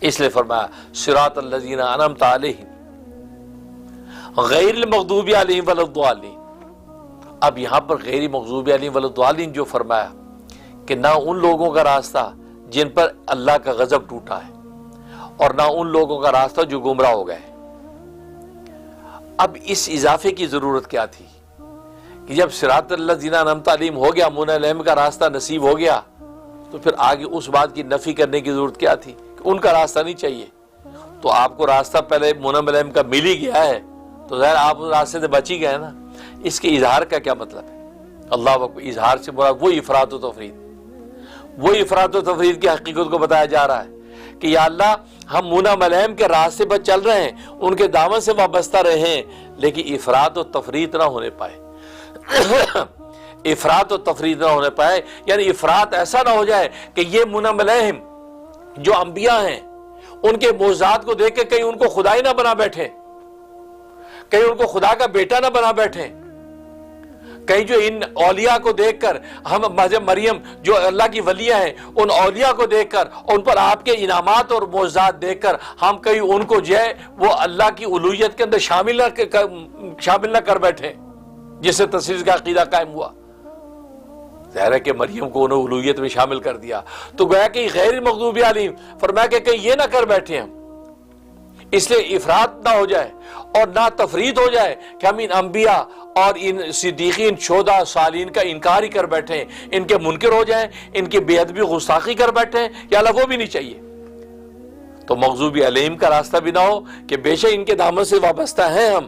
اس لیے فرمایا صراط الذین انعمت علیہم غیر المغضوب علیہم ولا الضالین۔ اب یہاں پر غیر مغضوب علیہم ولا الضالین جو فرمایا کہ نہ ان لوگوں کا راستہ جن پر اللہ کا غضب ٹوٹا ہے اور نہ ان لوگوں کا راستہ جو گمراہ ہو گئے۔ اب اس اضافے کی ضرورت کیا تھی کہ جب صراط الذین انعمت علیہم ہو گیا، منعم علیہم کا راستہ نصیب ہو گیا، تو پھر آگے اس بات کی نفی کرنے کی ضرورت کیا تھی کہ ان کا راستہ نہیں چاہیے؟ تو آپ کو راستہ پہلے منعم علیہم کا مل ہی گیا ہے تو ظاہر آپ اس راستے سے بچ ہی گئے نا۔ اس کے اظہار کا کیا مطلب ہے؟ اللہ اکبر، اظہار سے مراد وہ افراط و تفرید، وہ افراط و تفرید کی حقیقت کو بتایا جا رہا ہے کہ یا اللہ ہم منعم علیہم کے راستے پر چل رہے ہیں، ان کے دامن سے وابستہ رہیں، لیکن افراط و تفرید نہ ہونے پائے افراط و تفرید نہ ہونے پائے، یعنی افراط ایسا نہ ہو جائے کہ یہ منعم علیہم جو انبیاء ہیں ان کے معجزات کو دیکھ کے کہیں ان کو خدا ہی نہ بنا بیٹھے، کہیں ان کو خدا کا بیٹا نہ بنا بیٹھے، کہیں جو ان اولیاء کو دیکھ کر ہم مریم جو اللہ کی ولیہ ہیں ان اولیاء کو دیکھ کر ان پر آپ کے انعامات اور معجزات دیکھ کر ہم کہیں ان کو جو ہے وہ اللہ کی الوہیت کے اندر شامل نہ کر بیٹھے، جس سے تصویر کا عقیدہ قائم ہوا۔ ظاہر ہے کہ مریم کو انہوں الوہیت میں شامل کر دیا، تو گویا کہ غیر مغضوب علیہم فرمایا کہ کہیں یہ نہ کر بیٹھے ہم، اس لیے افراط نہ ہو جائے اور نہ تفرید ہو جائے کہ ہم ان انبیاء اور ان صدیقین شہداء صالحین کا انکار ہی کر بیٹھیں، ان کے منکر ہو جائیں، ان کی بے ادبی گستاخی کر بیٹھیں، یا اللہ وہ بھی نہیں چاہیے۔ تو مغضوب علیہم کا راستہ بھی نہ ہو کہ بے شک ان کے دامن سے وابستہ ہیں ہم،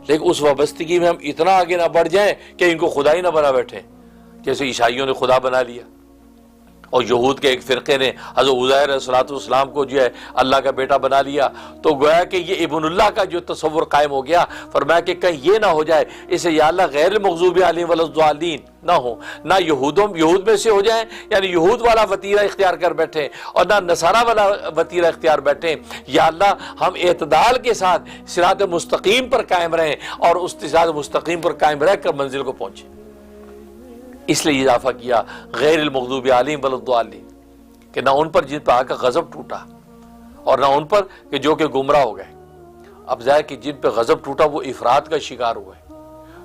لیکن اس وابستگی میں ہم اتنا آگے نہ بڑھ جائیں کہ ان کو خدا ہی نہ بنا بیٹھیں، جیسے عیسائیوں نے خدا بنا لیا، اور یہود کے ایک فرقے نے حضرت عزیر علیہ السلام کو جو ہے اللہ کا بیٹا بنا لیا، تو گویا کہ یہ ابن اللہ کا جو تصور قائم ہو گیا۔ فرمایا کہ کہیں یہ نہ ہو جائے اسے یا اللہ غیر المغضوب علیہم ولا الضالین نہ ہو، نہ یہود میں سے ہو جائیں، یعنی یہود والا وتیرہ اختیار کر بیٹھیں، اور نہ نصارہ والا وتیرہ اختیار بیٹھیں۔ یا اللہ ہم اعتدال کے ساتھ صراط مستقیم پر قائم رہیں اور اس صراط مستقیم پر قائم رہ کر منزل کو پہنچیں۔ اس لیے اضافہ کیا غیر المغضوب علیہم ولا الضالین، کہ نہ ان پر جن پر آقا غضب ٹوٹا اور نہ ان پر کہ جو کہ گمراہ ہو گئے۔ اب ظاہر کہ جن پہ غضب ٹوٹا وہ افراط کا شکار ہوئے،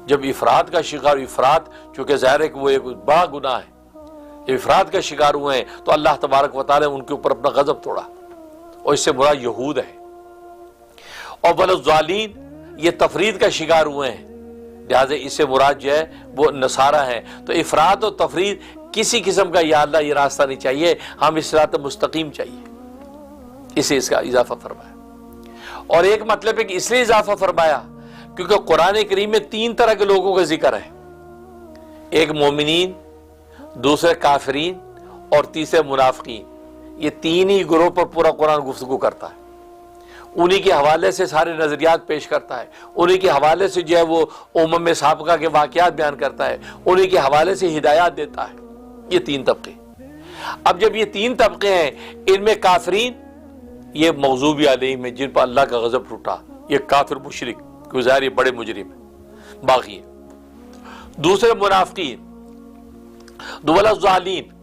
جب افراط کا شکار، افراط چونکہ ظاہر ہے کہ وہ ایک بڑا گناہ ہے، جب افراط کا شکار ہوئے ہیں تو اللہ تبارک و تعالی ان کے اوپر اپنا غضب توڑا، اور اس سے مراد یہود ہے۔ اور ولا الضالین یہ تفرید کا شکار ہوئے ہیں، لہٰذا اس سے مراد جو ہے وہ نصارہ ہیں۔ تو افراط و تفرید کسی قسم کا یا اللہ یہ راستہ نہیں چاہیے، ہم اس صراط مستقیم چاہیے، اسے اس کا اضافہ فرمایا۔ اور ایک مطلب ہے کہ اس لیے اضافہ فرمایا کیونکہ قرآن کریم میں 3 طرح کے لوگوں کا ذکر ہے، ایک مومنین، دوسرے کافرین اور تیسرے منافقین۔ یہ 3 ہی گروہ پر پورا قرآن گفتگو کرتا ہے، انہی کے حوالے سے سارے نظریات پیش کرتا ہے، انہی کے حوالے سے جو ہے وہ امم سابقہ کے واقعات بیان کرتا ہے، انہی کے حوالے سے ہدایات دیتا ہے۔ یہ 3 طبقے۔ اب جب یہ 3 طبقے ہیں، ان میں کافرین یہ مغضوب علیہم میں جن پر اللہ کا غضب ٹوٹا، یہ کافر مشرک ظاہر یہ بڑے مجرم ہیں، باغی ہیں۔ دوسرے منافقین، ولا الضالین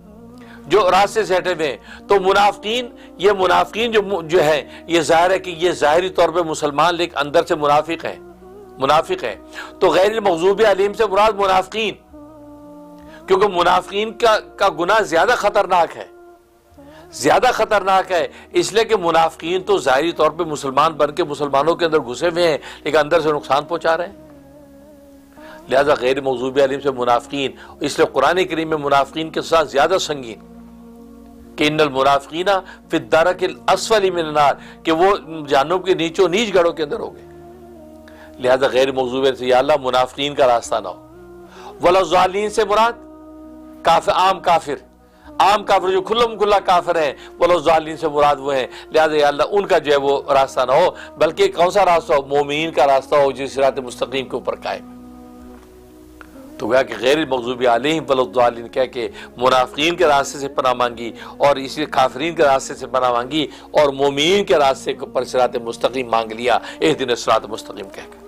جو راستے سے ہٹے ہوئے ہیں۔ تو منافقین، یہ منافقین جو ہے یہ ظاہر ہے کہ یہ ظاہری طور پہ مسلمان لیکن اندر سے منافق ہیں۔ تو غیر المغضوب علیہم سے مراد منافقین، کیونکہ منافقین کا گناہ زیادہ خطرناک ہے، اس لیے کہ منافقین تو ظاہری طور پہ مسلمان بن کے مسلمانوں کے اندر گھسے ہوئے ہیں لیکن اندر سے نقصان پہنچا رہے ہیں، لہذا غیر مغضوب علیہم سے منافقین۔ اس لیے قرآن کریم میں منافقین کے ساتھ زیادہ سنگین کہ ان المنافقین فی الدرک الاسفل من النار، کہ وہ جہنم کے نیچوں نیچ گڑھوں کے اندر ہوگے، لہذا غیر مغضوب علیہم سے یا اللہ منافقین کا راستہ نہ ہو۔ ولا الضالین سے مراد عام کافر جو کھلا کافر ہیں، ولا الضالین سے مراد وہ ہیں، لہذا یا اللہ ان کا جو ہے وہ راستہ نہ ہو، بلکہ کون سا راستہ ہو؟ مومنین کا راستہ ہو جس صراط مستقیم کے اوپر قائم ہے۔ تو گویا کہ غیر المغضوب علیہم ولا الضالین کہہ کے منافقین کے راستے سے پناہ مانگی، اور اسی کافرین کے راستے سے پناہ مانگی، اور مومنین کے راستے پر صراط مستقیم مانگ لیا، اہدنا الصراط المستقیم کہہ کے۔